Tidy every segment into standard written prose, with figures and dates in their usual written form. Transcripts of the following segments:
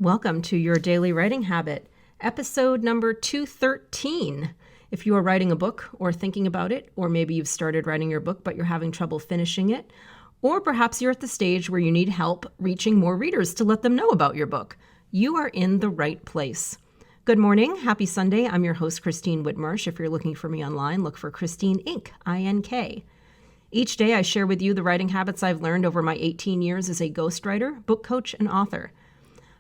Welcome to your daily writing habit, episode number 213. If you are writing a book or thinking about it, or maybe you've started writing your book but you're having trouble finishing it, or perhaps you're at the stage where you need help reaching more readers to let them know about your book, you are in the right place. Good morning. Happy Sunday. I'm your host, Christine Whitmarsh. If you're looking for me online, look for Christine Inc., I-N-K. Each day I share with you the writing habits I've learned over my 18 years as a ghostwriter, book coach, and author.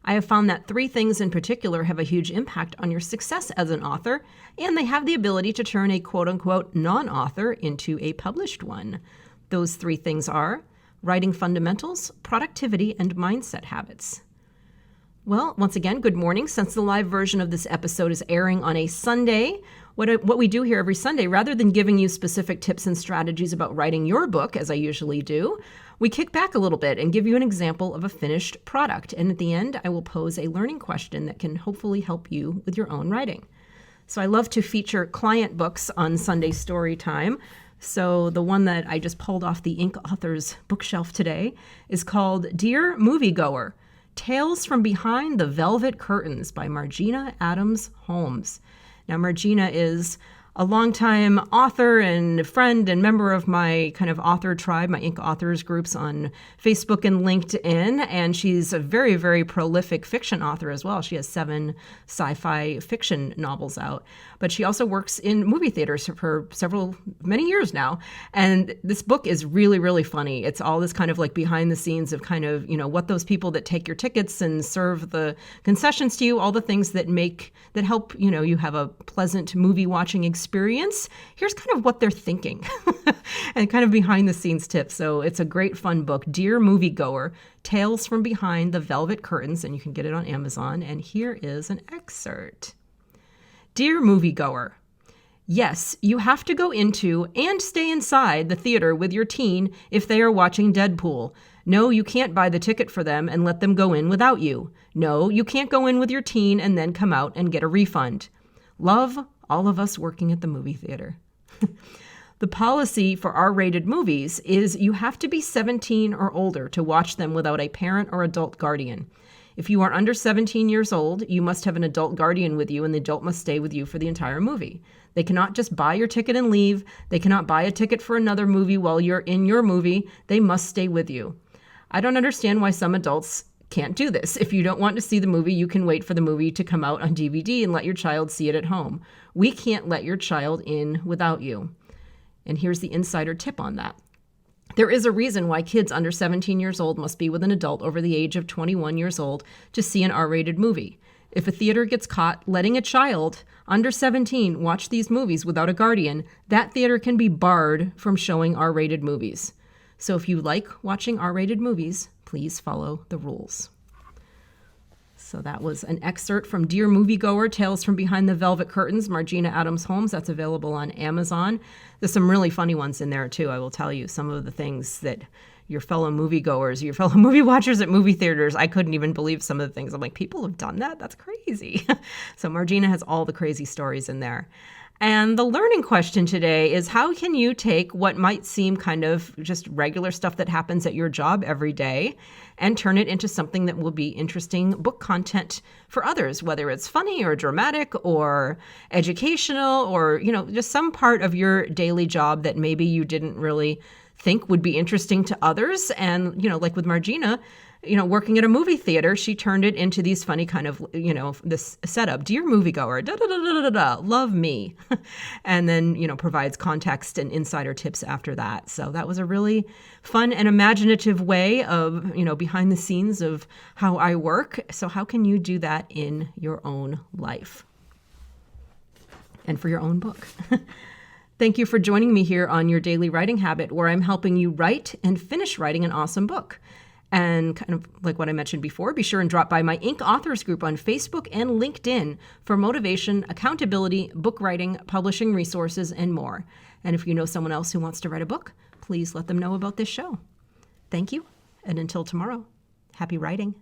I have found that 3 things in particular have a huge impact on your success as an author, and they have the ability to turn a quote-unquote non-author into a published one. Those 3 things are writing fundamentals, productivity, and mindset habits. Well, once again, good morning. Since the live version of this episode is airing on a Sunday, what we do here every Sunday, rather than giving you specific tips and strategies about writing your book, as I usually do, we kick back a little bit and give you an example of a finished product. And at the end, I will pose a learning question that can hopefully help you with your own writing. So I love to feature client books on Sunday Story Time. So the one that I just pulled off the Inc. Authors bookshelf today is called Dear Moviegoer, Tales from Behind the Velvet Curtains by Margina Adams Holmes. Now, Margina is a longtime author and friend and member of my kind of author tribe, my Inc. Authors groups on Facebook and LinkedIn, and she's a very, very prolific fiction author as well. She has 7 sci-fi fiction novels out, but she also works in movie theaters for many years now, and this book is really, really funny. It's all this kind of like behind the scenes of kind of, what those people that take your tickets and serve the concessions to you, all the things that help, you have a pleasant movie watching experience. Here's kind of what they're thinking and kind of behind the scenes tips. So it's a great fun book, Dear Moviegoer, Tales from Behind the Velvet Curtains, and you can get it on Amazon. And here is an excerpt. Dear Moviegoer, yes, you have to go into and stay inside the theater with your teen if they are watching Deadpool. No, you can't buy the ticket for them and let them go in without you. No, you can't go in with your teen and then come out and get a refund. Love, all of us working at the movie theater. The policy for R-rated movies is you have to be 17 or older to watch them without a parent or adult guardian. If you are under 17 years old, you must have an adult guardian with you, and the adult must stay with you for the entire movie. They cannot just buy your ticket and leave. They cannot buy a ticket for another movie while you're in your movie. They must stay with you. I don't understand why some adults can't do this. If you don't want to see the movie, you can wait for the movie to come out on DVD and let your child see it at home. We can't let your child in without you. And here's the insider tip on that. There is a reason why kids under 17 years old must be with an adult over the age of 21 years old to see an R-rated movie. If a theater gets caught letting a child under 17 watch these movies without a guardian, that theater can be barred from showing R-rated movies. So if you like watching R-rated movies, please follow the rules. So that was an excerpt from Dear Moviegoer, Tales from Behind the Velvet Curtains, Margina Adams Holmes. That's available on Amazon. There's some really funny ones in there, too. I will tell you some of the things that your fellow moviegoers, your fellow movie watchers at movie theaters, I couldn't even believe some of the things. I'm like, people have done that? That's crazy. So Margina has all the crazy stories in there. And the learning question today is, how can you take what might seem kind of just regular stuff that happens at your job every day and turn it into something that will be interesting book content for others, whether it's funny or dramatic or educational or, just some part of your daily job that maybe you didn't really think would be interesting to others. And, like with Margina, working at a movie theater, she turned it into these funny kind of, this setup. Dear moviegoer, da-da-da-da-da-da, love me. And then, provides context and insider tips after that. So that was a really fun and imaginative way of, behind the scenes of how I work. So how can you do that in your own life and for your own book? Thank you for joining me here on Your Daily Writing Habit, where I'm helping you write and finish writing an awesome book. And kind of like what I mentioned before, be sure and drop by my Inc. Authors group on Facebook and LinkedIn for motivation, accountability, book writing, publishing resources, and more. And if you know someone else who wants to write a book, please let them know about this show. Thank you, and until tomorrow, happy writing.